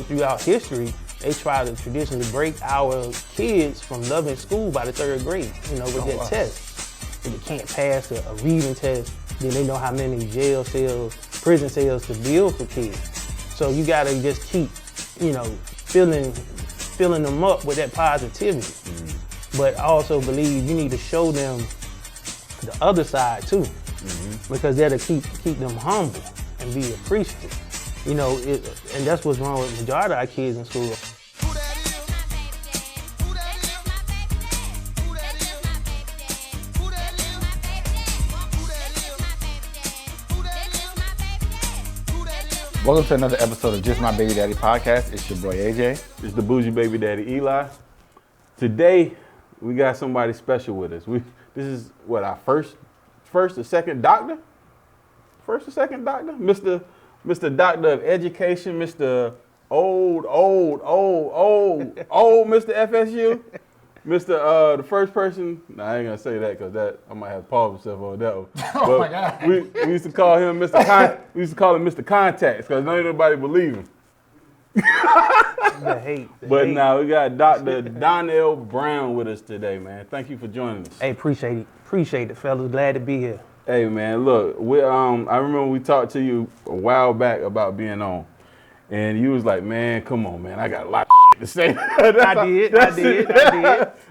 Throughout history, they try to traditionally break our kids from loving school by the 3rd grade, with that test. If they can't pass a reading test, then they know how many jail cells, prison cells to build for kids. So you gotta just keep, filling them up with that positivity. But I also believe you need to show them the other side too, because that'll keep them humble and be appreciative. And that's what's wrong with the majority of our kids in school. Welcome to another episode of Just My Baby Daddy podcast. It's your boy AJ. It's the bougie baby daddy Eli. Today we got somebody special with us. This is what, our first or second doctor? First or second doctor? Mr. Doctor of Education, Mr. Old Mr. FSU. Mr. The first person, I ain't gonna say that because I might have to pause myself on that one. Oh my God. We used to call him Mr. We used to call him Mr. Contacts because none of nobody believe him. The hate. Now we got Dr. Donnell Brown with us today, man. Thank you for joining us. Hey, appreciate it, fellas. Glad to be here. Hey, man, look, I remember we talked to you a while back about being on, and you was like, man, come on, man, I got a lot of shit to say. I did.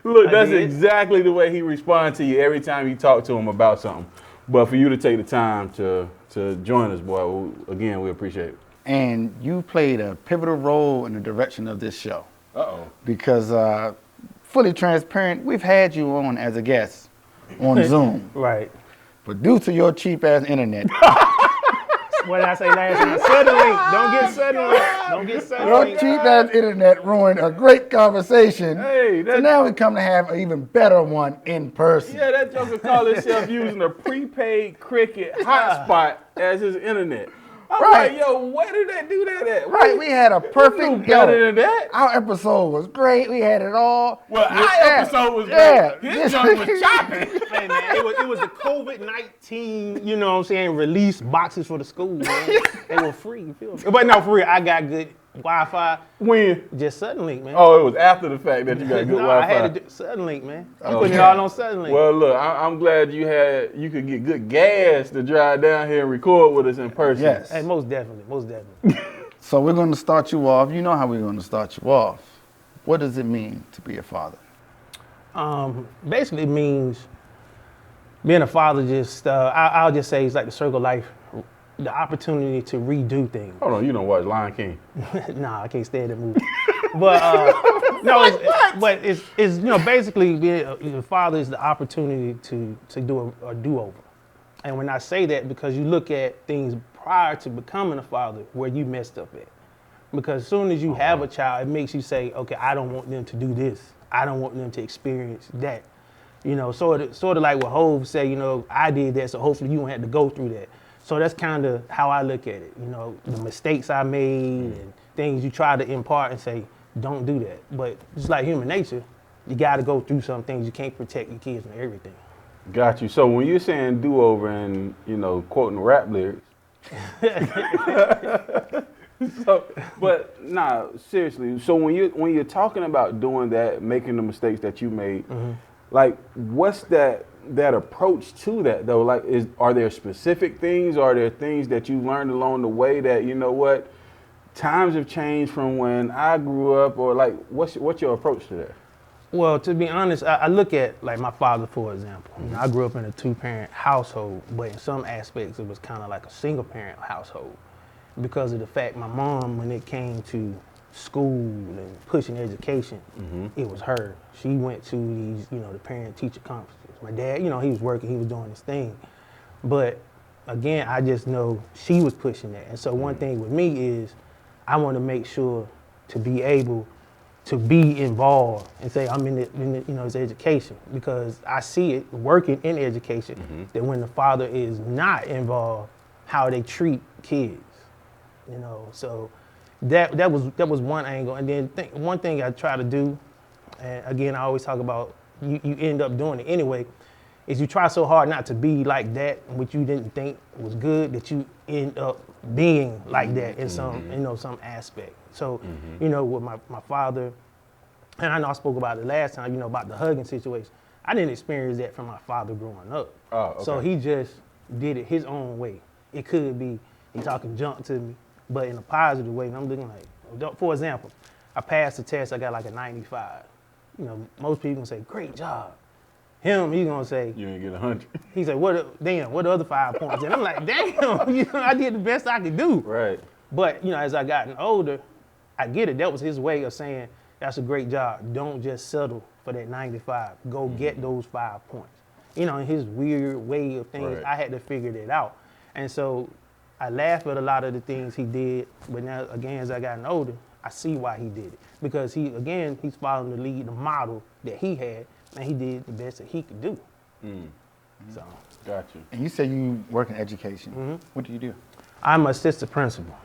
Look, that's exactly the way he responds to you every time you talk to him about something. But for you to take the time to join us, boy, again, we appreciate it. And you played a pivotal role in the direction of this show. Uh-oh. Because, fully transparent, we've had you on as a guest on Zoom. Right. But due to your cheap-ass internet, What did I say last time? Suddenly, don't get suddenly. Don't get suddenly. your cheap-ass internet ruined a great conversation. Hey, So now we come to have an even better one in person. Yeah, that joker called himself using a prepaid Cricket hotspot as his internet. I'm Right. like, yo, where did they do that at? Right, we had a perfect better than that. Our episode was great. We had it all. Well, our episode was Yeah. great. His junk was chopping. Hey, man, it was the COVID-19, release boxes for the school, man. They were free, you feel me? But no, for real, I got good Wi-Fi. When? Just Suddenlink, man. Oh, it was after the fact that you got good No, Wi-Fi. I had to do Suddenlink, man. I'm Oh, putting it yeah. all on Suddenlink. Well, look, I'm glad you could get good gas to drive down here and record with us in person. Yes. Hey, most definitely. So we're going to start you off. You know how we're going to start you off. What does it mean to be a father? Basically, it means being a father. I'll just say it's like the circle of life, the opportunity to redo things. Hold on, you don't watch Lion King. Nah, I can't stand that movie. But it's basically being a father is the opportunity to do a do-over. And when I say that, because you look at things prior to becoming a father where you messed up at. Because as soon as you have a child, it makes you say, okay, I don't want them to do this. I don't want them to experience that. Sort of like what Hov said, I did that, so hopefully you won't have to go through that. So that's kind of how I look at it. The mistakes I made and things you try to impart and say, don't do that. But just like human nature, you got to go through some things. You can't protect your kids from everything. Got you. So when you're saying do-over and, quoting rap lyrics. Seriously. So when you're talking about doing that, making the mistakes that you made, like, what's that approach to that though? Like, are there specific things? Are there things that you learned along the way that, times have changed from when I grew up, or like, what's your approach to that? Well, to be honest, I look at like my father, for example. I grew up in a 2-parent household, but in some aspects it was kind of like a single-parent household because of the fact my mom, when it came to school and pushing education, it was her. She went to these, the parent-teacher conferences. My dad, he was working, he was doing his thing. But again, I just know she was pushing that. And so one thing with me is I want to make sure to be able to be involved and say I'm in it's education, because I see it working in education that when the father is not involved, how they treat kids, So that was one angle, and then one thing I try to do, and again I always talk about you end up doing it anyway, is you try so hard not to be like that, which you didn't think was good, that you end up being like that in some aspect. So, with my father, and I know I spoke about it last time, about the hugging situation. I didn't experience that from my father growing up. Oh, okay. So he just did it his own way. It could be he talking junk to me, but in a positive way. And I'm looking like, for example, I passed the test, I got like a 95. Most people say, great job. Him, he's gonna say, you ain't get 100. He said, what the other 5 points? And I'm like, damn, I did the best I could do. Right. But, as I gotten older, I get it. That was his way of saying, that's a great job. Don't just settle for that 95. Go get those 5 points. In his weird way of things, Right. I had to figure that out. And so I laugh at a lot of the things he did, but now, again, as I gotten older, I see why he did it. Because he's following the lead, the model that he had, and he did the best that he could do. So, Gotcha. And you say you work in education. What do you do? I'm an assistant principal.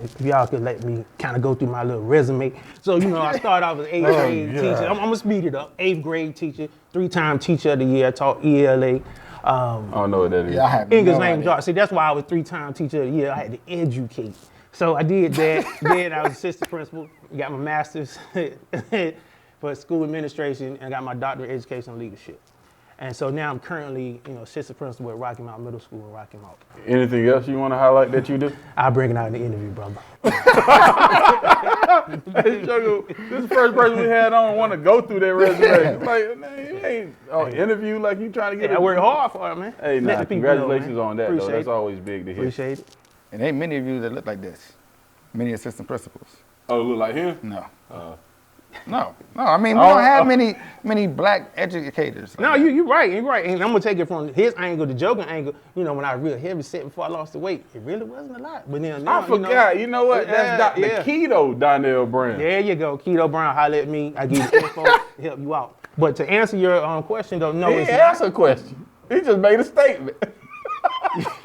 If y'all could let me kind of go through my little resume. So, I started off as an 8th grade teacher. I'm going to speed it up. 8th grade teacher, 3-time teacher of the year. I taught ELA. I don't know what that is. Yeah, I have English no language idea. arts. See, that's why I was 3-time teacher of the year. I had to educate. So I did that. Then I was assistant principal. Got my master's for school administration, and got my doctorate in education and leadership. And so now I'm currently, assistant principal at Rocky Mount Middle School in Rocky Mount. Anything else you want to highlight that you do? I'll bring it out in the interview, brother. Hey, Sugar, this is the first person we had on want to go through their resume. Like, man, you ain't on interview like you trying to get I work hard for it, man. Hey, Let nah, the people know, congratulations man. on that, Appreciate though. That's it. always big to hear. Appreciate it. And ain't many of you that look like this. Many assistant principals. Oh, look like him? No. No. I mean, we don't have many black educators. No, you're right. You're right. And I'm gonna take it from his angle, the joking angle. When I was real heavy set before I lost the weight, it really wasn't a lot. But then now, I forgot. You know what? That's the keto Donnell Brown. There you go, Keto Brown. Holler at me. I give you info to help you out. But to answer your question, though, no, He it's asked not. a question. He just made a statement.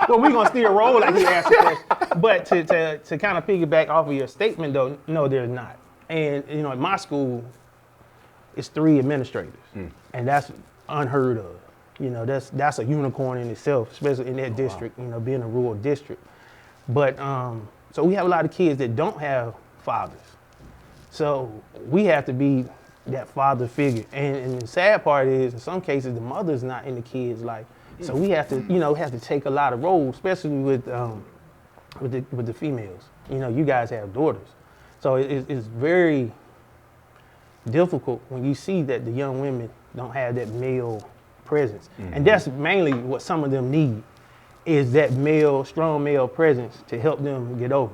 Well, we're gonna still roll like he asked a question. But to kind of piggyback off of your statement, though, no, there's not. And in my school, it's 3 administrators, and that's unheard of. That's a unicorn in itself, especially in that district. Being a rural district. But so we have a lot of kids that don't have fathers. So we have to be that father figure. And the sad part is, in some cases, the mother's not in the kid's life. So we have to, have to take a lot of roles, especially with the females. You guys have daughters. So it's very difficult when you see that the young women don't have that male presence. And that's mainly what some of them need, is that strong male presence to help them get over.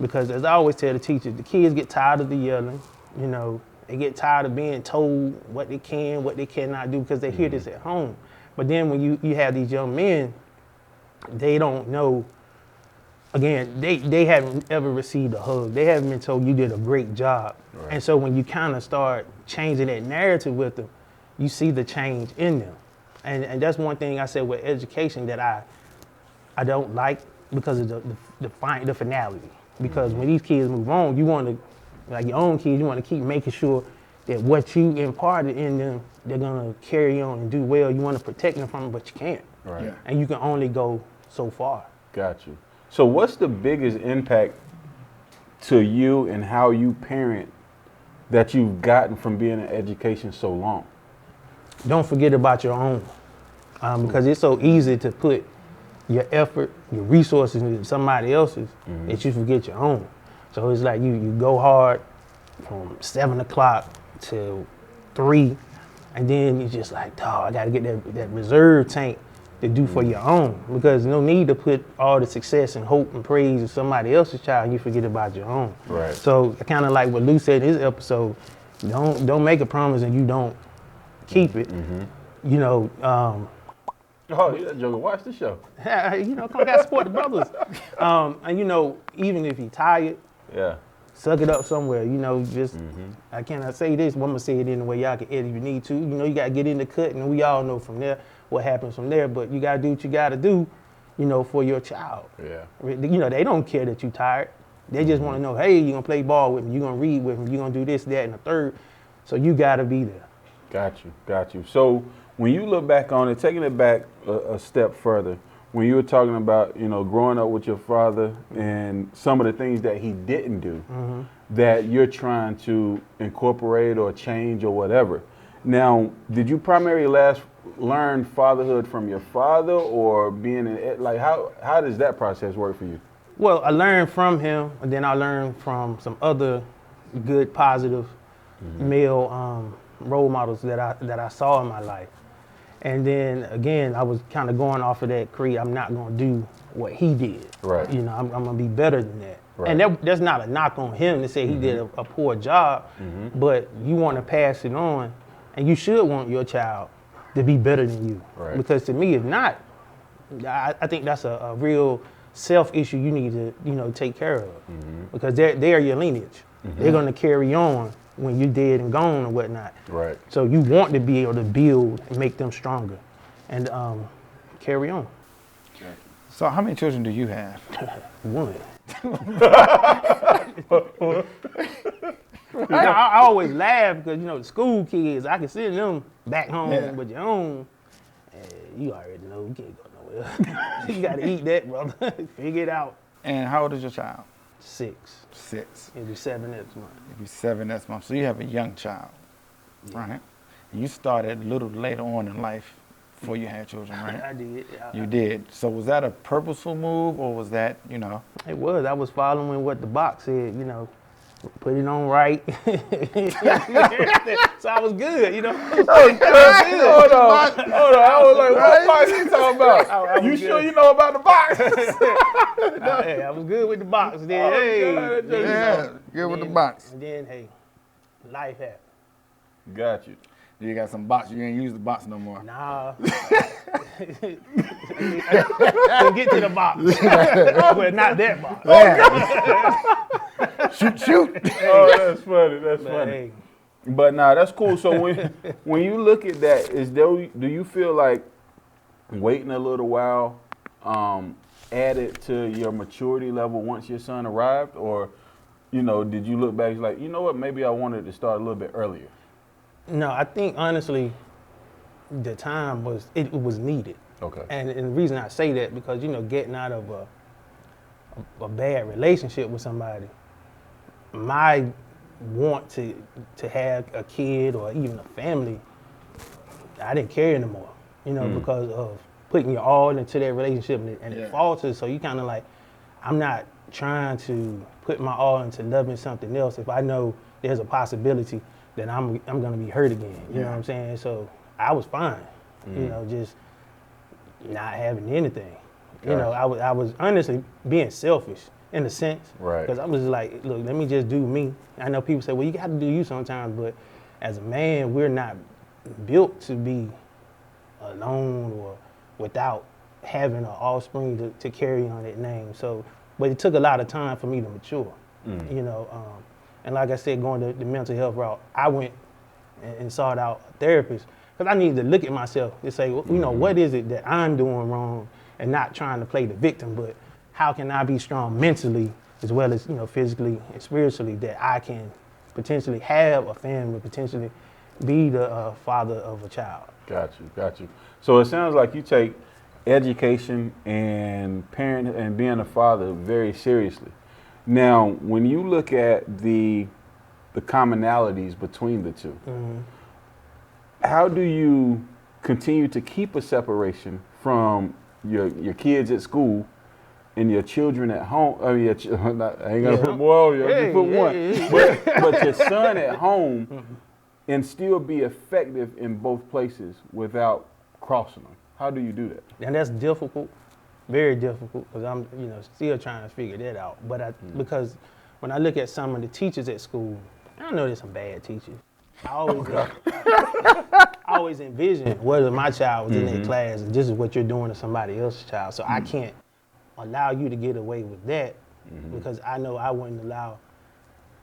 Because as I always tell the teachers, the kids get tired of the yelling, they get tired of being told what they can, what they cannot do, because they hear this at home. But then when you have these young men, they don't know. Again, they haven't ever received a hug. They haven't been told you did a great job. Right. And so when you kind of start changing that narrative with them, you see the change in them. And that's one thing I said with education that I don't like, because of the finality. Because when these kids move on, you want to, like your own kids, you want to keep making sure that what you imparted in them, they're going to carry on and do well. You want to protect them from it, but you can't. Right. Yeah. And you can only go so far. Got you. So what's the biggest impact to you and how you parent that you've gotten from being in education so long? Don't forget about your own, because it's so easy to put your effort, your resources into somebody else's that you forget your own. So it's like you go hard from 7 o'clock till 3, and then you're just like, dog, I got to get that reserve tank to do for your own, because no need to put all the success and hope and praise of somebody else's child and you forget about your own. Right. So kind of like what Lou said in his episode, don't make a promise and you don't keep it. Oh, yeah, Joker, watch the show. Come gotta support the brothers. And even if you're tired, Yeah. suck it up somewhere. I cannot say this, but I'm gonna say it anyway. Y'all can edit if you need to. You gotta get in the cut, and we all know from there what happens from there. But you gotta do what you gotta do, for your child. Yeah. They don't care that you're tired. They just want to know, hey, you're gonna play ball with me, you're gonna read with me, you're gonna do this, that, and the third. So you gotta be there. Got you. So when you look back on it, taking it back a step further, when you were talking about, growing up with your father and some of the things that he didn't do that you're trying to incorporate or change or whatever. Now, did you primarily learn fatherhood from your father or being how does that process work for you? Well, I learned from him, and then I learned from some other good, positive male role models that I saw in my life. And then again, I was kind of going off of that creed. I'm not going to do what he did. Right. I'm going to be better than that. Right. And that's not a knock on him to say he did a poor job, but you want to pass it on, and you should want your child to be better than you. Right. Because to me, if not, I think that's a real self issue you need to take care of. Because they're your lineage. They're going to carry on when you're dead and gone or whatnot. Right. So you want to be able to build and make them stronger and carry on. So how many children do you have? One. I always laugh because, the school kids, I can send them back home with your own. You already know, you can't go nowhere. You got to eat that, brother. Figure it out. And how old is your child? 6. 6. It'll be 7 next month. It'll be 7 next month. So you have a young child, right? You started a little later on in life before you had children, right? I did. You did. So was that a purposeful move, or was that, It was. I was following what the box said, put it on right. So I was good, Hold on. I was like, what box you talking about? You sure you know about the box? Hey, I was good with the box. Then, good with the box. And then, hey, life happened. Got you. You got some box. You ain't use the box no more. Nah. Couldn't get to the box. But not that box. Shoot. Oh, that's funny. That's But, funny. hey, But nah, that's cool. So when you look at that, do you feel like waiting a little while added to your maturity level once your son arrived, or did you look back like, what, maybe I wanted to start a little bit earlier? No, I think honestly, the time was needed. Okay. And the reason I say that because getting out of a bad relationship with somebody, my want to have a kid or even a family, I didn't care anymore. Because of putting your all into that relationship and it falters. So you kind of like, I'm not trying to put my all into loving something else if I know there's a possibility that I'm gonna be hurt again. You know what I'm saying? So I was fine. Just not having anything. I was honestly being selfish in a sense. Right. Because I was like, look, let me just do me. I know people say, well, you got to do you sometimes, but as a man, we're not built to be alone or without having an offspring to carry on that name. So, but it took a lot of time for me to mature. And like I said, going the mental health route, I went and sought out a therapist because I needed to look at myself and say, well, what is it that I'm doing wrong, and not trying to play the victim, but how can I be strong mentally as well as physically and spiritually that I can potentially have a family, potentially be the father of a child. Got you. So it sounds like you take education and parent and being a father very seriously. Now, when you look at the commonalities between the two, how do you continue to keep a separation from your kids at school and your children at home? I mean, I ain't gonna put more on you. I just put one. But your son at home and still be effective in both places without crossing them. How do you do that? And that's difficult, very difficult, because I'm still trying to figure that out. But because when I look at some of the teachers at school, I know there's some bad teachers. I always envision whether my child was in that class and this is what you're doing to somebody else's child. So I can't allow you to get away with that because I know I wouldn't allow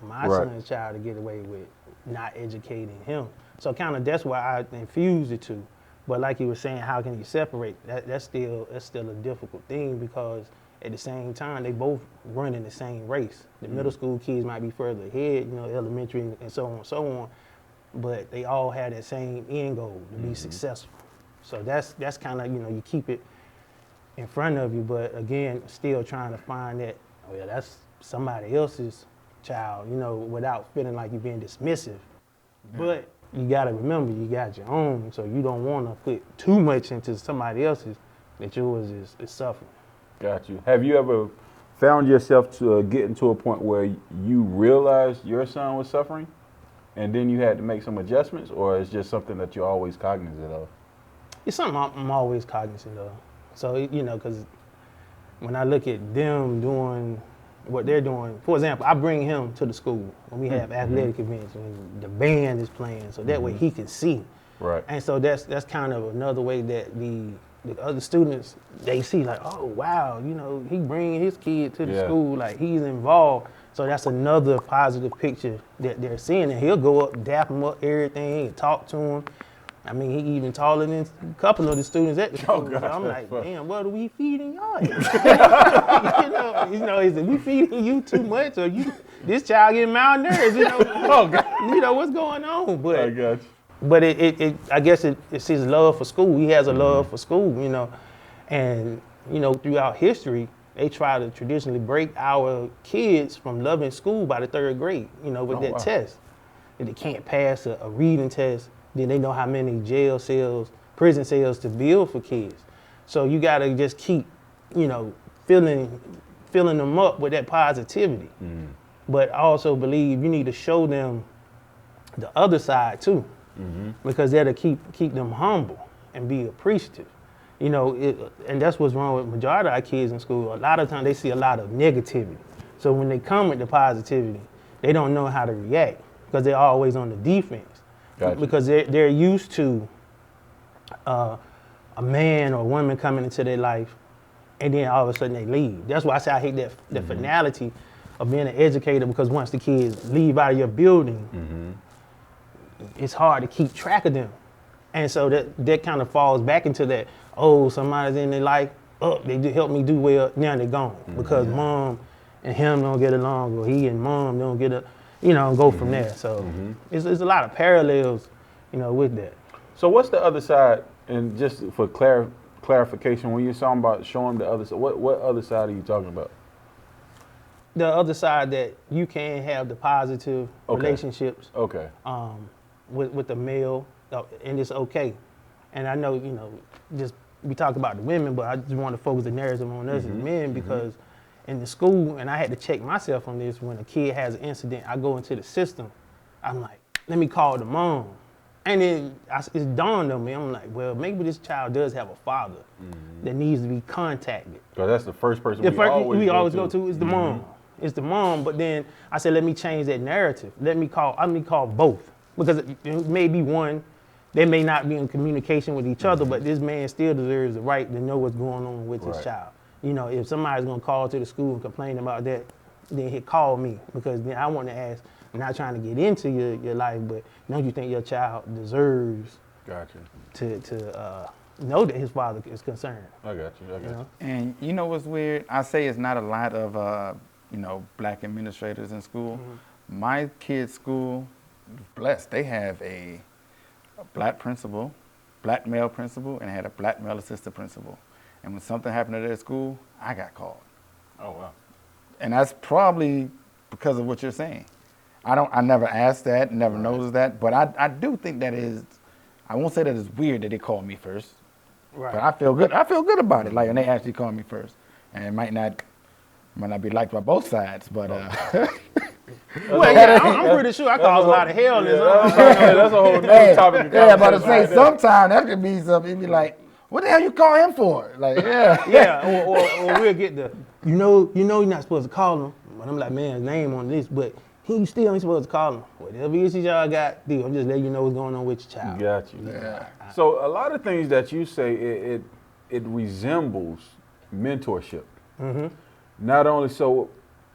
my son's child to get away with not educating him. So kind of that's why I infused the two. But like you were saying, how can you separate? That's still a difficult thing because at the same time, they both run in the same race. The middle school kids might be further ahead, elementary and so on and so on, but they all have that same end goal to be successful. So that's kind of, you keep it in front of you, but again, still trying to find that, oh yeah, that's somebody else's child, without feeling like you're being dismissive. Yeah. But you gotta remember, you got your own, so you don't wanna put too much into somebody else's that yours is suffering. Got you. Have you ever found yourself to getting to a point where you realized your son was suffering and then you had to make some adjustments, or it's just something that you're always cognizant of? It's something I'm always cognizant of. So, because when I look at them doing what they're doing, for example, I bring him to the school when we have athletic events and the band is playing, so that way he can see. Right. And so that's kind of another way that the other students, they see like, oh, wow, he bringing his kid to the school, like he's involved. So that's another positive picture that they're seeing. And he'll go up, dap him up, everything, and talk to him. I mean, he even taller than a couple of the students at the school. God, so I'm like, funny. damn, what are we feeding y'all? Is it we feeding you too much, or this child getting malnourished? Oh, God. What's going on? But I got you. But I guess it's his love for school. He has a love for school, and throughout history, they try to traditionally break our kids from loving school by the 3rd grade, with that test. If they can't pass a reading test, then they know how many jail cells, prison cells to build for kids. So you gotta just keep, filling them up with that positivity. But I also believe you need to show them the other side too. Because that'll keep them humble and be appreciative. And that's what's wrong with majority of our kids in school. A lot of times they see a lot of negativity. So when they come with the positivity, they don't know how to react because they're always on the defense. Gotcha. Because they're used to a man or woman coming into their life and then all of a sudden they leave. That's why I say I hate the finality of being an educator, because once the kids leave out of your building, it's hard to keep track of them. And so that kind of falls back into that, oh, somebody's in their life, they helped me do well, now they're gone. Because mom and him don't get along, or he and mom don't get go from there. So it's a lot of parallels, with that. So what's the other side, and just for clarification, when you're talking about showing the other side, what other side are you talking about? The other side that you can have the positive relationships. Okay. With the male, and it's okay. And I know, just we talk about the women, but I just want to focus the narrative on us as men, because in the school, and I had to check myself on this, when a kid has an incident, I go into the system, I'm like, let me call the mom. And then it's dawned on me, I'm like, well, maybe this child does have a father that needs to be contacted. Because that's the first person we always go to is the mom. It's the mom, but then I said, let me change that narrative. Let me call both. Because it may be one, they may not be in communication with each other, but this man still deserves the right to know what's going on with his child. If somebody's gonna call to the school and complain about that, then he call me, because then I want to ask, I'm not trying to get into your life, but don't you think your child deserves to know that his father is concerned? I got you. And what's weird? I say it's not a lot of black administrators in school. My kid's school, blessed, they have a black principal, black male principal, and had a black male assistant principal. And when something happened at their school, I got called. Oh, wow. And that's probably because of what you're saying. I never asked that, never noticed that, but I do think that is, I won't say that it's weird that they called me first, but I feel good. I feel good about it, like, and they actually called me first. And it might not be liked by both sides, but well, yeah, I'm pretty sure I caused a lot of hell. That's a whole nother topic. Yeah, about to say, sometime that could be something. It'd be like, what the hell you call him for? Like, yeah, or we'll get the, you're not supposed to call him. But I'm like, man, his name on this, but he still ain't supposed to call him. Whatever issues y'all got, dude, I'm just letting you know what's going on with your child. Got you. Yeah. So a lot of things that you say, it resembles mentorship. Not only so,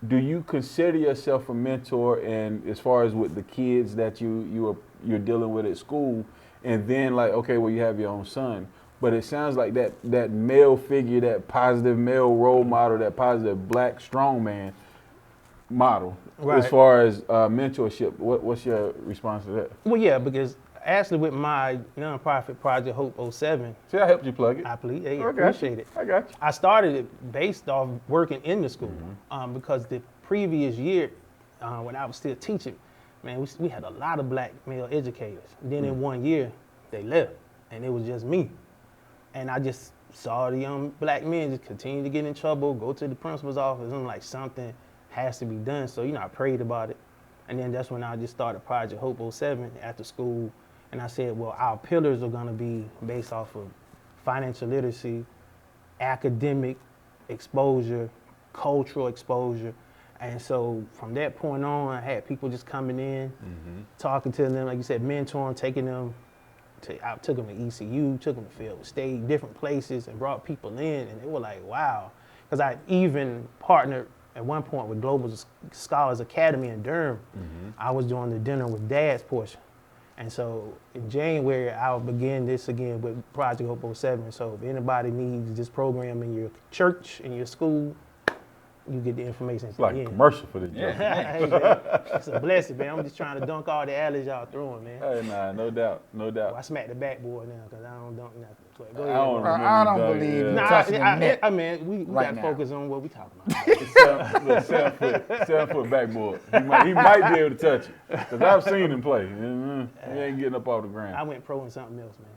do you consider yourself a mentor, and as far as with the kids that you're dealing with at school, and then like, okay, well, you have your own son, but it sounds like that male figure, that positive male role model, that positive black strongman model, as far as mentorship, what's your response to that? Well, yeah, because actually with my nonprofit project Hope 07, See, I helped you plug it. I got appreciate you. it. I got you. I started it based off working in the school because the previous year when I was still teaching, man, we had a lot of black male educators. Then in 1 year, they left, and it was just me. And I just saw the young black men just continue to get in trouble, go to the principal's office, and I'm like, something has to be done. So, I prayed about it. And then that's when I just started Project Hope 07 after school. And I said, well, our pillars are gonna be based off of financial literacy, academic exposure, cultural exposure. And so from that point on, I had people just coming in, talking to them, like you said, mentoring, taking them I took them to ECU, took them to Field State, different places, and brought people in, and they were like, wow. Because I even partnered at one point with Global Scholars Academy in Durham. I was doing the Dinner with Dads portion. And so in January, I'll begin this again with Project Hope 07. So if anybody needs this program in your church, in your school, you get the information. It's like a commercial for this job. Hey, man, it's a blessing, man. I'm just trying to dunk all the alleys y'all throwing, man. Hey, nah, no doubt. Well, I smacked the backboard now because I don't dunk nothing. But go ahead. I don't believe you touching the net. I mean, we right got to focus on what we talking about. It's 7-foot backboard. He might be able to touch it because I've seen him play. He ain't getting up off the ground. I went pro in something else, man.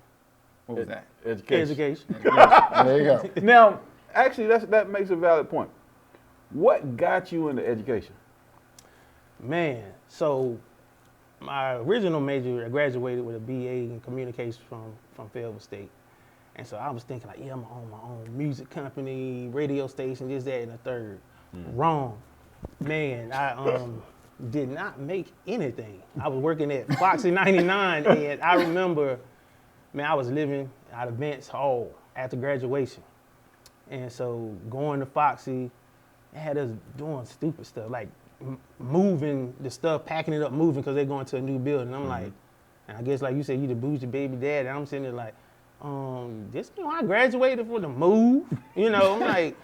What was that? Education. There you go. Now, actually, that makes a valid point. What got you into education? Man, so my original major, I graduated with a BA in communications from Fayetteville State. And so I was thinking like, yeah, I'm gonna own my own music company, radio station, this, that, and the third. Wrong. Man, I did not make anything. I was working at Foxy 99, and I remember, man, I was living out of Vance Hall after graduation. And so going to Foxy, they had us doing stupid stuff, like moving the stuff, packing it up, moving because they're going to a new building. I'm like, and I guess like you said, you the bougie baby dad, and I'm sitting there like, I graduated for the move. I'm like,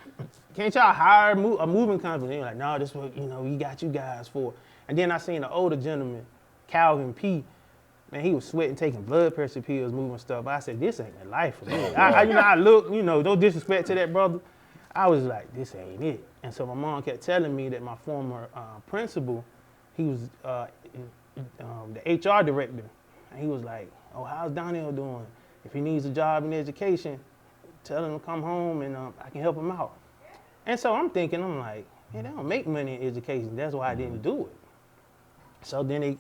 can't y'all hire a moving company? They're like, no, this is what, we got you guys for. And then I seen an older gentleman, Calvin P. Man, he was sweating, taking blood pressure pills, moving stuff. I said, this ain't the life for me. I look, no disrespect to that brother. I was like, this ain't it. And so my mom kept telling me that my former principal, he was the HR director. And he was like, oh, how's Donnell doing? If he needs a job in education, tell him to come home and I can help him out. And so I'm like, they don't make money in education. That's why I didn't do it. So then,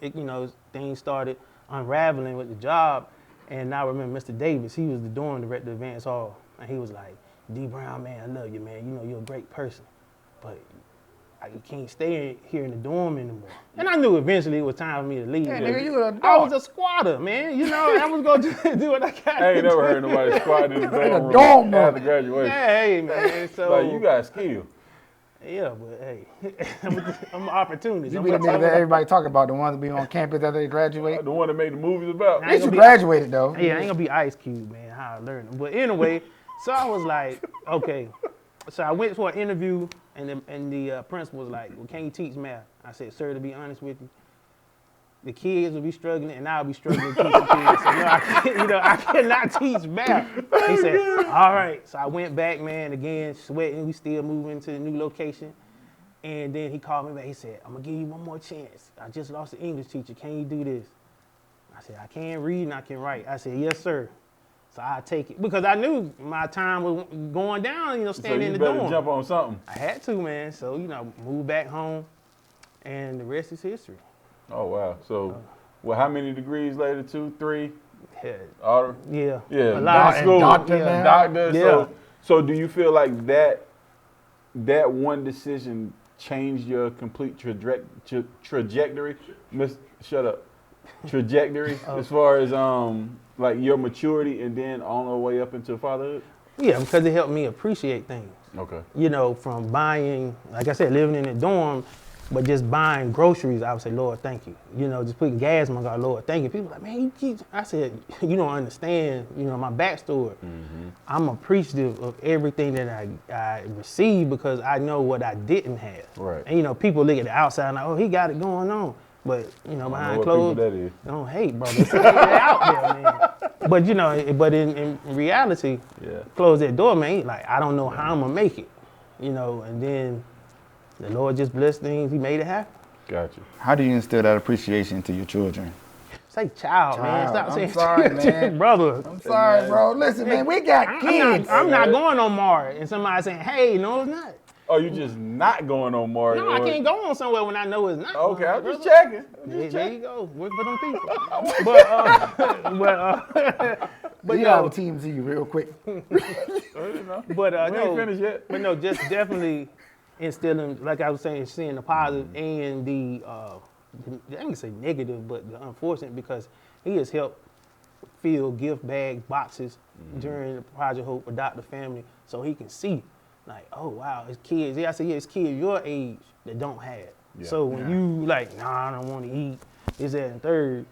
things started unraveling with the job. And I remember Mr. Davis, he was the dorm director of Vance Hall. And he was like, D. Brown, man, I love you, man. You're a great person. But you can't stay here in the dorm anymore. And I knew eventually it was time for me to leave. Yeah, nigga, you an adult. I was a squatter, man. I was going to do what I got to do. I ain't never heard nobody squatting in the dorm dorm room after graduation. Yeah, hey, man. So Like, you got skill. Yeah, but hey, I'm an opportunist. You be the nigga that everybody talk about, the ones that be on campus after they graduate. The one that made the movies about. At least you graduated, though. Yeah, I ain't gonna be Ice Cube, man, how I learned. But anyway, so I was like, okay. So I went for an interview, and the principal was like, well, can you teach math? I said, sir, to be honest with you, the kids will be struggling, and I'll be struggling to teach the kids. So I cannot teach math. He said, all right. So I went back, man, again, sweating. We still moving to the new location. And then he called me back. He said, I'm going to give you one more chance. I just lost an English teacher. Can you do this? I said, I can read and I can write. I said, yes, sir. So I take it. Because I knew my time was going down, standing in the dorm. So you better jump on something. I had to, man. So, moved back home. And the rest is history. Oh, wow. So, how many degrees later? 2, 3? Yeah. Yeah. A lot. School. Doctor. Yeah. So do you feel like that one decision changed your complete trajectory? Shut up. Trajectory as far as like your maturity and then on the way up into fatherhood? Yeah, because it helped me appreciate things. Okay. From buying, like I said, living in a dorm, but just buying groceries, I would say, Lord, thank you. Just putting gas in my car, Lord, thank you. People like, man, I said, you don't understand, my backstory. Mm-hmm. I'm appreciative of everything that I received because I know what I didn't have. Right. And, people look at the outside and like, oh, he got it going on. But behind what closed, people that is. don't hate, bro. It's out there, man. But but in reality, close that door, man. Like I don't know how I'm gonna make it, And then the Lord just blessed things. He made it happen. Gotcha. How do you instill that appreciation to your children? Say child, man. Stop I'm saying sorry, man. brother. I'm sorry, bro. Listen, man, we got kids. I'm not going on Mars, and somebody saying, "Hey, no, it's not." Oh, you just not going on Mars? No, I can't go on somewhere when I know it's not. Okay, I'm brother. just checking. There you go. Work for them people. but you have a team Z real quick. We But ain't finished yet. But no, just definitely instilling, like I was saying, seeing the positive and the I ain't gonna say negative, but the unfortunate, because he has helped fill gift bag boxes during the Project Hope Adopt a Family, so he can see, like, oh wow, it's kids. Yeah, I said, it's kids your age that don't have. Yeah. So when you like, nah, I don't want to eat, is that and third,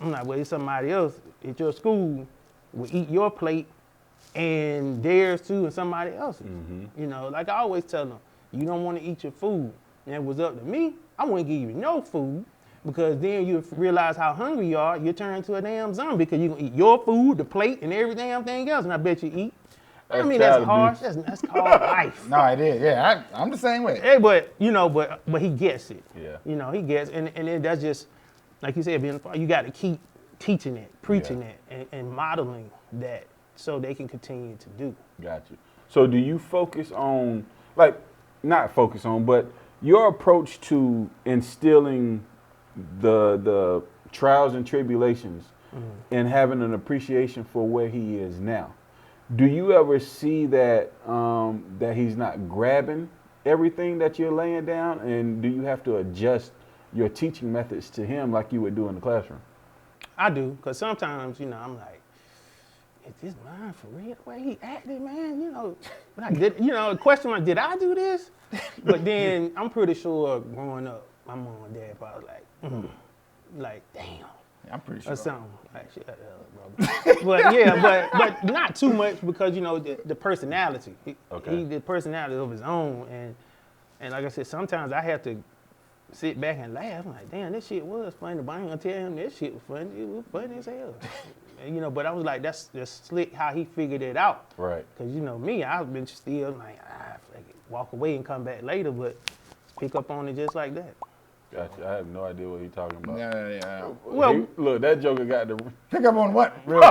I'm like, well, it's somebody else at your school will eat your plate and theirs too, and somebody else's. Like I always tell them, you don't want to eat your food. And it was up to me, I wouldn't give you no food, because then you realize how hungry you are. You turn into a damn zombie because you gonna eat your food, the plate, and everything else, and I bet you eat. That's harsh. That's called life. No, it is. Yeah, I'm the same way. Hey, but he gets it. Yeah. He gets, and then that's just like you said, you got to keep teaching it, preaching it, and modeling that so they can continue to do. Gotcha. So do you focus on, like, not focus on, but your approach to instilling the trials and tribulations and having an appreciation for where he is now? Do you ever see that that he's not grabbing everything that you're laying down, and do you have to adjust your teaching methods to him like you would do in the classroom? I do, because sometimes, I'm like, is this mine for real? The way he acted, man, like, the question like, did I do this? But then I'm pretty sure growing up, my mom and dad probably like, damn. I'm pretty sure. Or something. Like, shut up, brother. but not too much, because the personality. He the personality of his own, and like I said, sometimes I have to sit back and laugh. I'm like, damn, this shit was funny. But I ain't gonna tell him this shit was funny. It was funny as hell. And, but I was like, that's slick how he figured it out. Right. Because me, I've been still like, walk away and come back later, but pick up on it just like that. Gotcha. I have no idea what he's talking about. Yeah. Well, look, that joker got the Pick up on what? Real quick.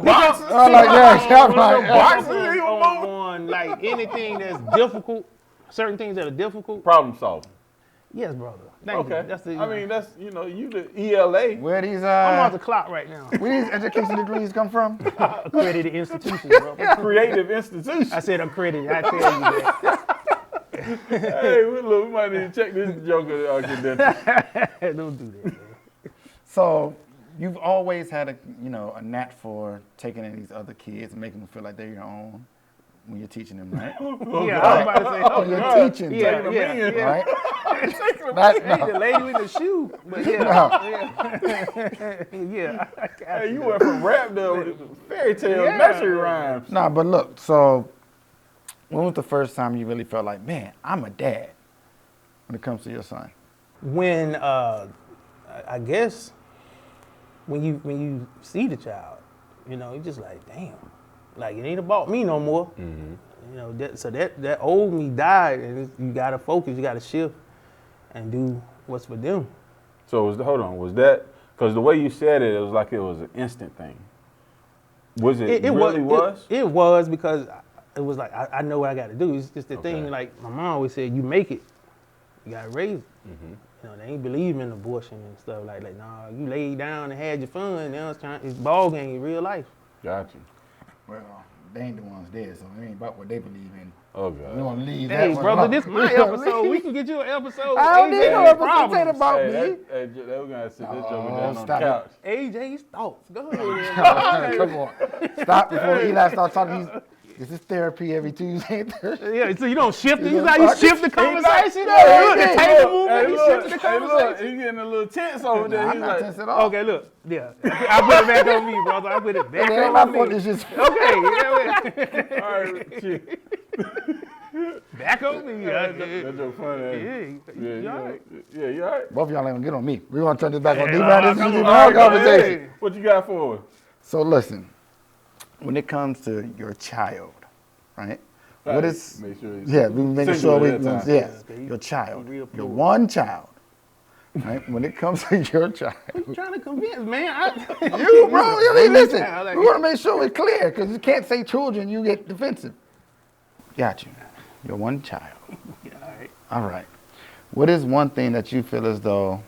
boxes. Boxes on like anything that's difficult, certain things that are difficult. Problem solving. Yes, brother. Thank you. That's the. That's you the ELA. Where these I'm on the clock right now. where these education degrees come from? Accredited institutions, bro. Creative institution. I said accredited. I tell you that. Hey, look, we might need to check this joker credentials. Don't do that, man. So you've always had a knack for taking in these other kids and making them feel like they're your own when you're teaching them, right? Yeah, I was about to say. You're teaching. Yeah. Right? The lady with the shoe. But yeah. Hey, you went from rap to fairy tale nursery rhymes. Nah, but look, so when was the first time you really felt like, man, I'm a dad when it comes to your son? When I guess when you see the child, you're just like, damn, like it ain't about me no more. So that old me died, and you gotta focus, you gotta shift, and do what's for them. So was that because the way you said it, it was like it was an instant thing? Was it? It was because it was like I know what I got to do. It's just the thing. Like my mom always said, you make it, you gotta raise it. They ain't believe in abortion and stuff like that. Nah, you laid down and had your fun. Now it's ball game in real life. Gotcha. Well, they ain't the ones dead, so it ain't about what they believe in. Oh God. We want to leave that Hey, one brother, alone. this my episode. We can get you an episode. I don't need no episode ain't about me. Hey, they were gonna sit this joker down on the couch. AJ's thoughts. Go ahead. Come on. Stop before Eli starts talking. This is therapy every Tuesday and Thursday. Yeah, so you don't shift it. You like you shift the conversation. Look, the table movement. He shifted the conversation. He's getting a little tense over there. I'm He's not like, tense at all. Okay, look. Yeah, I put it back on me, brother. I put it back It ain't on my me. fault. It's just Okay. Yeah. all right, shit. back on me. That joke funny. Yeah, you all right? Yeah, you all right? Both of y'all ain't gonna get on me. We want to turn this back on Hey, D-Man. This come is on. our All right, conversation. hey. What you got for us? So listen, when it comes to your child, right? What is? Make sure We making sure we yes, Okay, your child, real your plural. one child, right? When it comes to your child, Who you trying to convince, man? you bro, I mean, listen, child, like- we want to make sure it's clear because you can't say children, you get defensive. Got you. Your one child. Yeah, all right. All right. What is one thing that you feel as though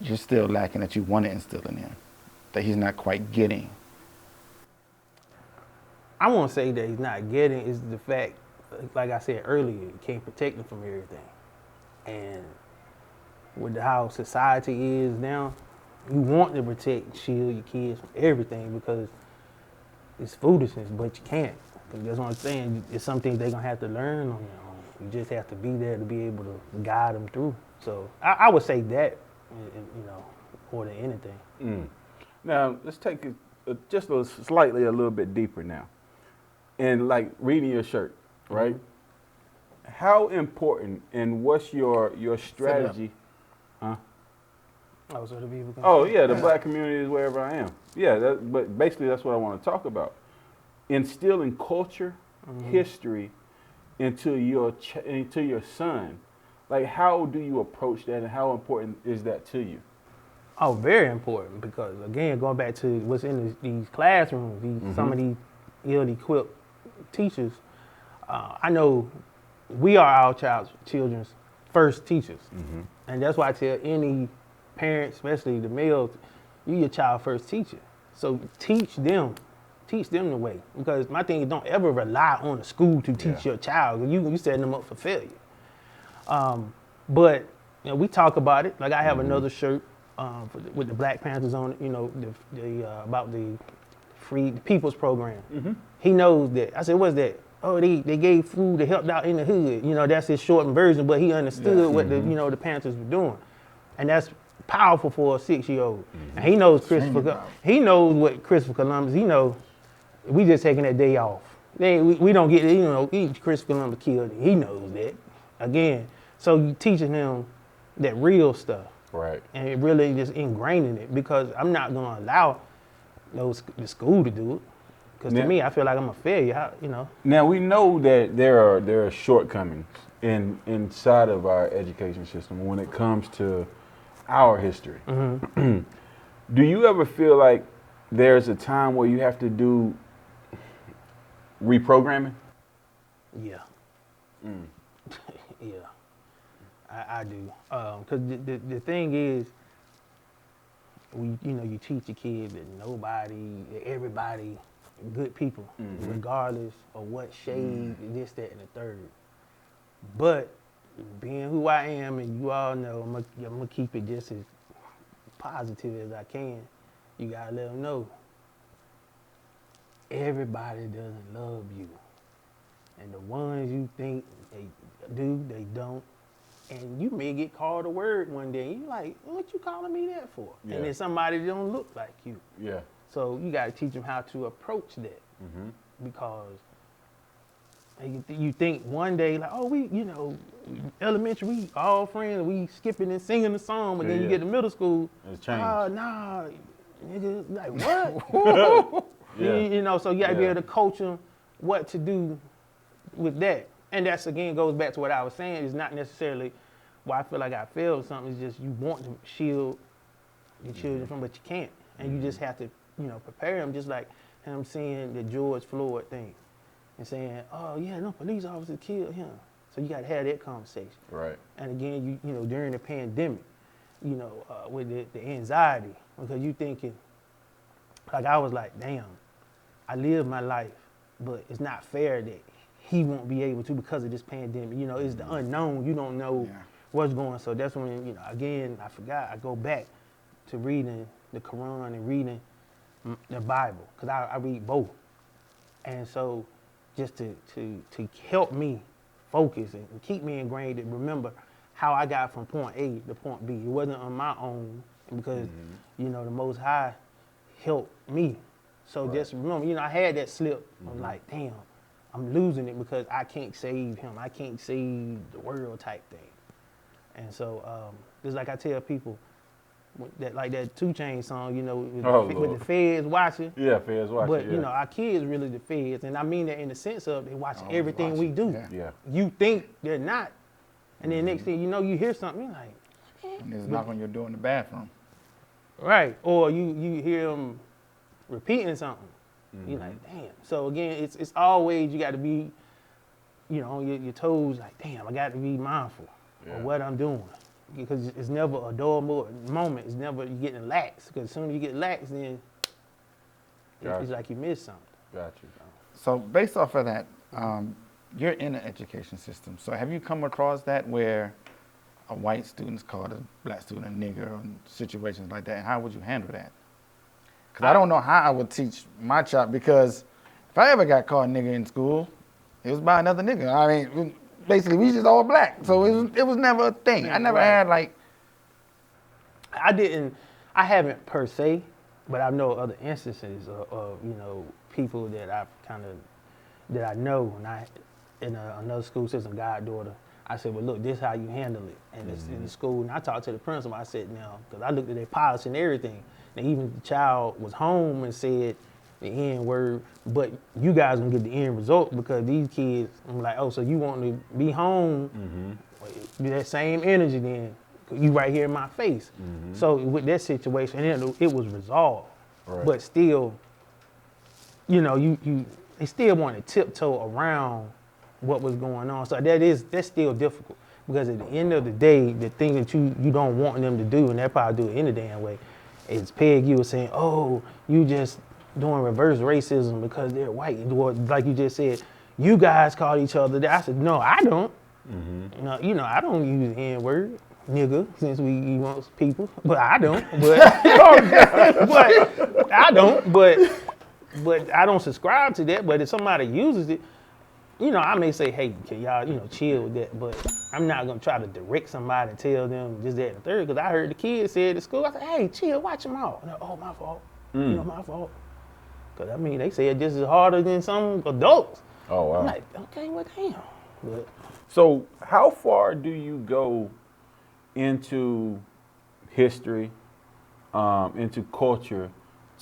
you're still lacking that you want to instill in him, that he's not quite getting? I won't say that he's not getting, is the fact, like I said earlier, you can't protect him from everything. And with how society is now, you want to protect, shield your kids from everything because it's foolishness, but you can't. That's what I'm saying. It's something they're going to have to learn on their own. You just have to be there to be able to guide them through. So I would say that, more than anything. Now, let's take it just a little bit deeper now. And like reading your shirt, right? How important and what's your strategy? Huh? Oh, so the people can Oh, yeah, the black community is wherever I am. Yeah, but basically that's what I want to talk about. Instilling culture, history into your son. Like, how do you approach that and how important is that to you? Oh, very important because, again, going back to what's in these classrooms, some of these ill-equipped teachers, I know we are our children's first teachers. And that's why I tell any parent, especially the males, you're your child's first teacher. So teach them the way. Because my thing is don't ever rely on the school to teach your child. You setting them up for failure. But we talk about it. Like I have another shirt with the Black Panthers on it, about the free people's program. He knows that. I said, what's that? Oh, they gave food to help out in the hood. That's his shortened version, but he understood what the Panthers were doing. And that's powerful for a 6-year-old. And he knows he knows what Christopher Columbus, he knows we just taking that day off. We don't get Christopher Columbus killed. He knows that. Again, so you teaching him that real stuff. Right. And it really just ingraining it because I'm not going to allow the school to do it. Because to me, I feel like I'm a failure, Now, we know that there are shortcomings inside of our education system when it comes to our history. Do you ever feel like there's a time where you have to do reprogramming? Yeah. Yeah. I do. Because the thing is, you teach the kids that everybody, good people, regardless of what shade, this, that, and the third. But being who I am, and you all know, I'm gonna keep it just as positive as I can. You gotta let them know everybody doesn't love you, and the ones you think they do, they don't. And you may get called a word one day. And you're like, what you calling me that for? Yeah. And then somebody don't look like you. Yeah. So you got to teach them how to approach that. Because you think one day, like, oh, elementary, we all friends, we skipping and singing the song, but then you get to middle school, it's changed. Nah, nigga, like, what? So you got to be able to coach them what to do with that. And that's, again, goes back to what I was saying. It's not necessarily why I feel like I failed or something. It's just you want to shield your children from, but you can't. And you just have to, prepare them, just like him seeing the George Floyd thing and saying, oh, yeah, no, police officer killed him. So you got to have that conversation. Right. And again, during the pandemic, with the anxiety, because you thinking, like I was like, damn, I lived my life, but it's not fair that he won't be able to because of this pandemic. It's the unknown. You don't know what's going on. So that's when, again, I forgot. I go back to reading the Quran and reading the Bible because I read both. And so just to help me focus and keep me ingrained and remember how I got from point A to point B. It wasn't on my own because, the Most High helped me. So just remember, I had that slip. I'm like, damn. I'm losing it because I can't save him. I can't save the world type thing. And so, just like I tell people, that like that 2 Chainz song, you know, with the feds watching. Yeah, feds watching. But, you know, our kids really the feds. And I mean that in the sense of they watching everything we do. Yeah. You think they're not. And then next thing you know, you hear something, you're like, And there's knock on your door in the bathroom. right. Or you hear them repeating something. You're like, damn. So again, it's always, you got to be, you know, on your toes, like, damn, I got to be mindful of what I'm doing. Because it's never a dull moment. It's never you getting lax. Because as soon as you get lax, then it's like you missed something. Got you. So based off of that, you're in the education system. So have you come across that where a white student's called a black student a nigger or situations like that? And how would you handle that? Because I don't know how I would teach my child, because if I ever got called nigger in school, it was by another nigga. I mean, basically, we just all black. So it was never a thing. I never had like... I haven't per se, but I know other instances of you know, people that I know, and I, in another school system, goddaughter, I said, well, look, this is how you handle it. And it's in the school, and I talked to the principal, I said, now, because I looked at their policy and everything, and even the child was home and said the N word, but you guys gonna get the end result because these kids, I'm like, oh, so you want to be home, that same energy then, you right here in my face. So with that situation, and it was resolved, but still, you know, they still want to tiptoe around what was going on. So that's still difficult, because at the end of the day, the thing that you don't want them to do, and they'll probably do it any damn way, is peg you saying, oh, you just doing reverse racism because they're white. Or like you just said, you guys call each other that. I said, no, I don't. No, you know, I don't use the N-word, nigga, since we want people, but I don't. But, but I don't. But I don't subscribe to that. But if somebody uses it, you know, I may say, hey, can y'all, you know, chill with that. But I'm not gonna try to direct somebody and tell them this, that, and the third. Because I heard the kids say at school, I said, hey, chill, watch them out. And oh, my fault. You know, my fault. Because I mean, they say it just as harder than some adults. Oh wow. I'm like, okay, well, damn. But, so how far do you go into history, into culture,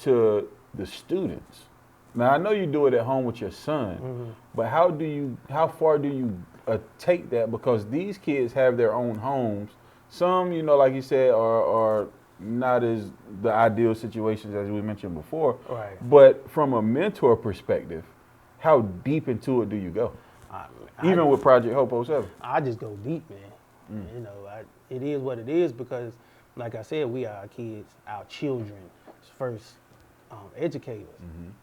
to the students? Now I know you do it at home with your son, but how far do you take that? Because these kids have their own homes. Some, you know, like you said, are not as the ideal situations as we mentioned before. Right. But from a mentor perspective, how deep into it do you go? Even with Project Hope 07. I just go deep, man. You know, it is what it is, because, like I said, we are our kids, our children's first educators.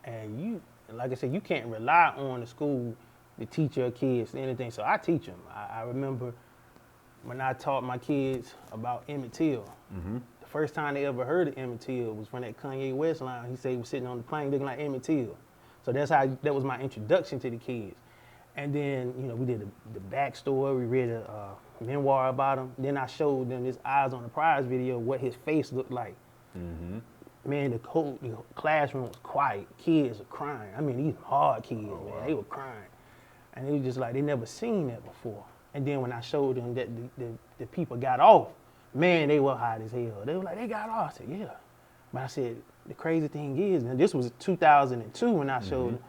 And you, like I said, you can't rely on the school to teach your kids anything. So I teach them. I remember when I taught my kids about Emmett Till. The first time they ever heard of Emmett Till was from that Kanye West line. He said he was sitting on the plane looking like Emmett Till. So that was my introduction to the kids. And then, you know, we did the backstory. We read a memoir about him. Then I showed them this Eyes on the Prize video, what his face looked like. Man, the classroom was quiet. Kids were crying. I mean, these hard kids, man, they were crying. And it was just like, they never seen that before. And then when I showed them that the people got off, man, they were hot as hell. They were like, they got off. I said, yeah. But I said, the crazy thing is, and this was 2002 when I showed them,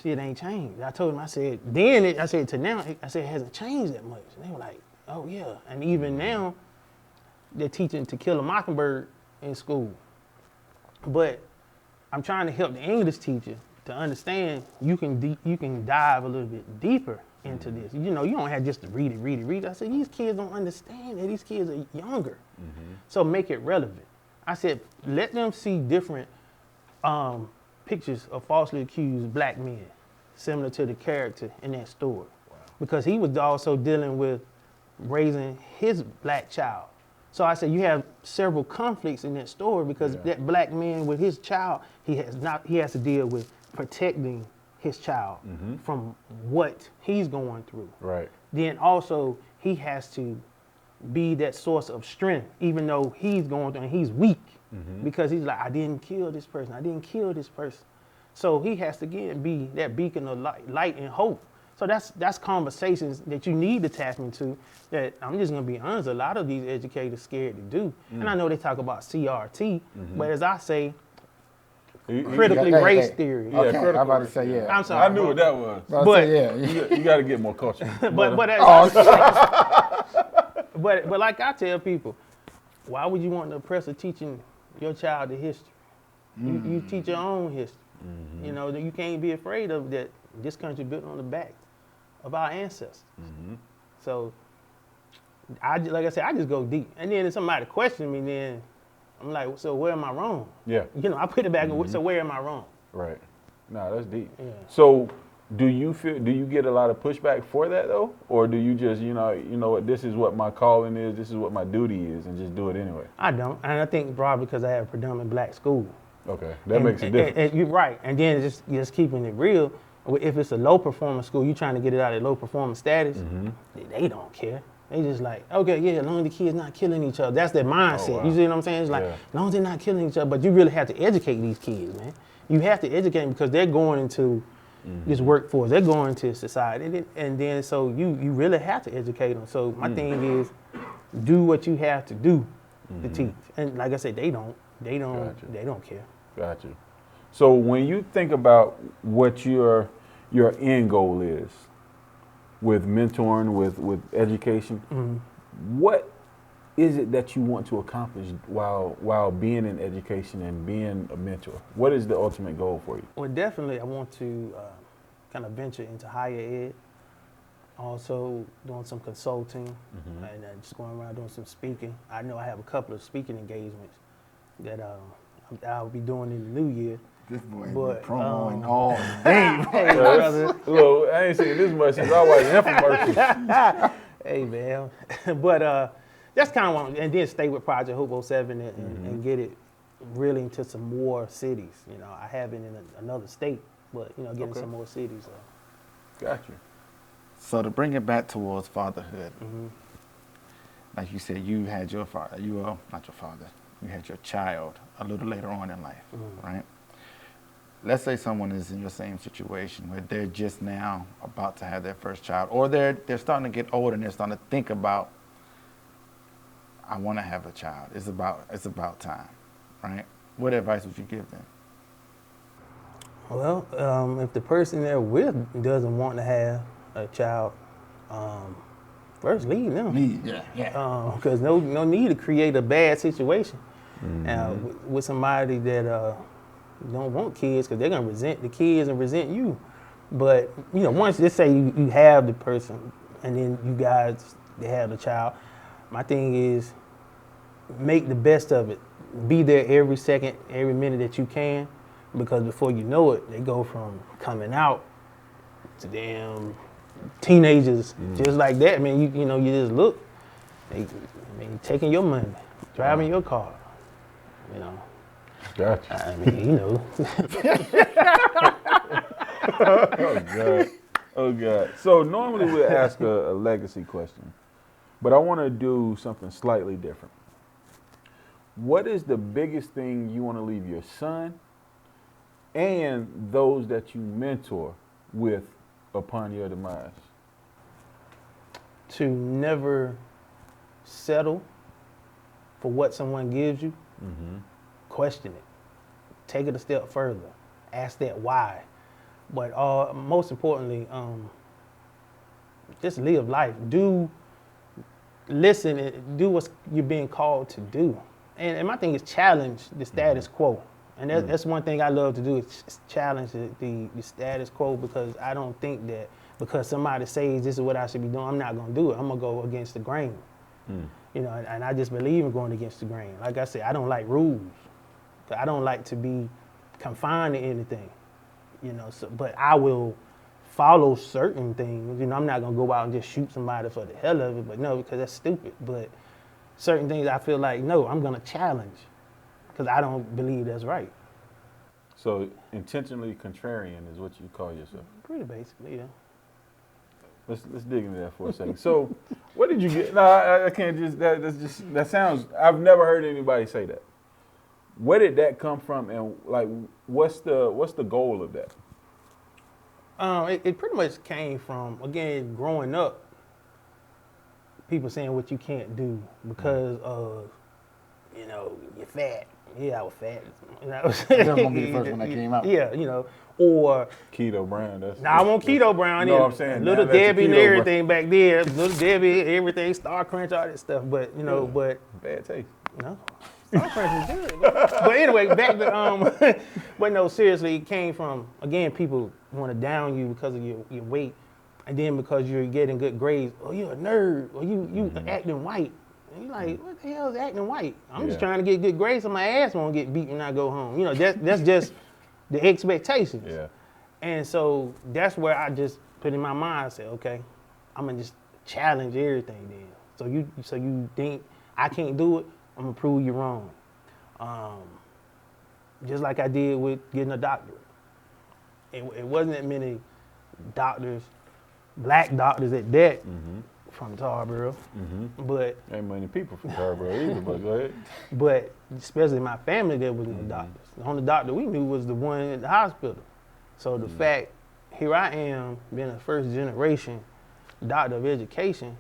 shit ain't changed. I told them, I said, I said to now, I said, it hasn't changed that much. And they were like, oh yeah. And even now, they're teaching To Kill a Mockingbird in school. But I'm trying to help the English teacher to understand you can dive a little bit deeper into this. You know, you don't have just to read it. I said, these kids don't understand that. These kids are younger. So make it relevant. I said, let them see different pictures of falsely accused black men, similar to the character in that story. Because he was also dealing with raising his black child. So I said, you have several conflicts in that story, because that black man with his child, he has to deal with protecting his child from what he's going through. Right. Then also he has to be that source of strength, even though he's going through and he's weak, because he's like, I didn't kill this person. So he has to again be that beacon of light and hope. So that's conversations that you need to tap into that I'm just gonna be honest, a lot of these educators scared to do. And I know they talk about CRT, but as I say, critically race theory. Yeah, okay, I'm about to say, yeah. I'm sorry. I knew what that was. But yeah. You got to get more culture. But like I tell people, why would you want the oppressor teaching your child the history? You teach your own history. You know, you can't be afraid of that. This country built on the back of our ancestors. So, like I said, I just go deep. And then if somebody question me, then I'm like, so where am I wrong? Yeah. You know, I put it back and so where am I wrong? Right. No, that's deep. Yeah. So, do you get a lot of pushback for that though, or do you just you know what, this is what my calling is, this is what my duty is, and just do it anyway? I don't, and I think probably because I have a predominant black school. Okay, that makes a difference. And you're right, and then just keeping it real. If it's a low performance school, you trying to get it out of low performance status, they don't care. They just like, okay, yeah, as long as the kids not killing each other. That's their mindset. Oh, wow. You see what I'm saying? It's like, as long as they're not killing each other, but you really have to educate these kids, man. You have to educate them because they're going into this workforce. They're going into society. And then so you really have to educate them. So my thing is, do what you have to do to teach. And like I said, they don't care. Gotcha. So when you think about what your end goal is with mentoring, with education, what is it that you want to accomplish while being in education and being a mentor? What is the ultimate goal for you? Well, definitely I want to kind of venture into higher ed, also doing some consulting and just going around doing some speaking. I know I have a couple of speaking engagements that I'll be doing in the new year. This boy But, promoing all day. Hey, brother. Look, I ain't seen this much since I was infomercials. Hey, man. But that's kind of one, and then stay with Project Hope 07 and get it really into some more cities. You know, I have it in another state, but, you know, getting some more cities. Gotcha. So to bring it back towards fatherhood, like you said, you had your father, not your father, you had your child a little later on in life, right? Let's say someone is in your same situation where they're just now about to have their first child, or they're starting to get older and they're starting to think about, I want to have a child. It's about time, right? What advice would you give them? Well, if the person they're with doesn't want to have a child, first leave them. Yeah. Because no need to create a bad situation with somebody that don't want kids, because they're gonna resent the kids and resent you. But you know, once let's say you have the person, and then you guys they have the child. My thing is, make the best of it. Be there every second, every minute that you can, because before you know it, they go from coming out to damn teenagers just like that. I mean, you know, you just look. Taking your money, driving your car, you know. Gotcha. I mean, you know. Oh God. So normally we'll ask a legacy question, but I want to do something slightly different. What is the biggest thing you want to leave your son and those that you mentor with upon your demise? To never settle for what someone gives you. Question it. Take it a step further. Ask that why. But most importantly, just live life. Listen and do what you're being called to do. And my thing is challenge the status quo. And that's one thing I love to do is challenge the status quo, because I don't think that because somebody says this is what I should be doing, I'm not going to do it. I'm going to go against the grain. You know, and I just believe in going against the grain. Like I said, I don't like rules. I don't like to be confined to anything, you know. So, but I will follow certain things. You know, I'm not gonna go out and just shoot somebody for the hell of it. But no, because that's stupid. But certain things I feel like, no, I'm gonna challenge, because I don't believe that's right. So intentionally contrarian is what you call yourself. Pretty basically, yeah. Let's dig into that for a second. So, what did you get? No, I can't just. That sounds. I've never heard anybody say that. Where did that come from, and like, what's the goal of that? It pretty much came from, again, growing up, people saying what you can't do because of, you're fat. Yeah, I was fat. That was gonna be the first one that came out. Yeah, or Keto Brown. I want Keto Brown. No, I'm saying Little now that's Debbie and Keto everything back there. Little Debbie, everything, Star Crunch, all that stuff. But but bad taste. no, Star Crunch is good. But anyway, back to but no, seriously, it came from, again, people want to down you because of your weight, and then because you're getting good grades. Oh, you're a nerd, or you acting white. And you're like, what the hell is acting white? I'm just trying to get good grades so my ass won't get beat when I go home. That's just the expectations. Yeah. And so that's where I just put in my mind, I said, okay, I'm gonna just challenge everything then. So you think I can't do it, I'm gonna prove you wrong. Just like I did with getting a doctorate. It wasn't that many doctors, black doctors at that, from Tarboro, but Ain't many people from Tarboro either, but go ahead. But especially my family, there was no doctors. The only doctor we knew was the one at the hospital. So the fact, here I am, being a first generation doctor of education,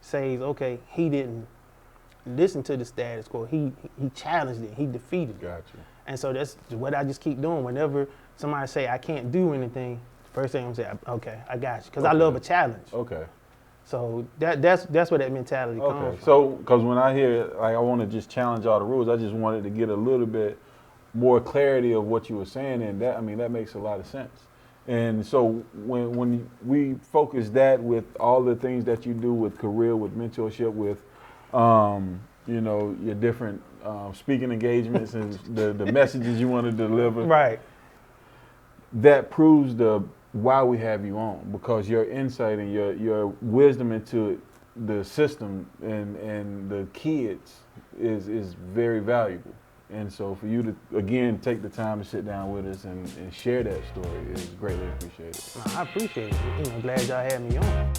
says, okay, he didn't listen to the status quo. He challenged it. He defeated it. Gotcha. And so that's what I just keep doing. Whenever somebody say I can't do anything, first thing I'm saying, okay, I got you, because I love a challenge. Okay. So that's where that mentality comes from. So, because when I hear, like, I want to just challenge all the rules, I just wanted to get a little bit more clarity of what you were saying, and that makes a lot of sense. And so when we focus that with all the things that you do with career, with mentorship, with your different speaking engagements and the messages you want to deliver, Right. that proves why we have you on, because your insight and your wisdom into the system and the kids is very valuable. And so for you to, again, take the time to sit down with us and share that story is greatly appreciated. I appreciate it. Glad y'all had me on.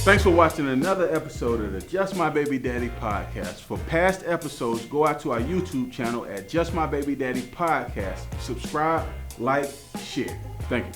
Thanks for watching another episode of the Just My Baby Daddy podcast. For past episodes, go out to our YouTube channel at Just My Baby Daddy podcast. Subscribe, like, share. Thank you.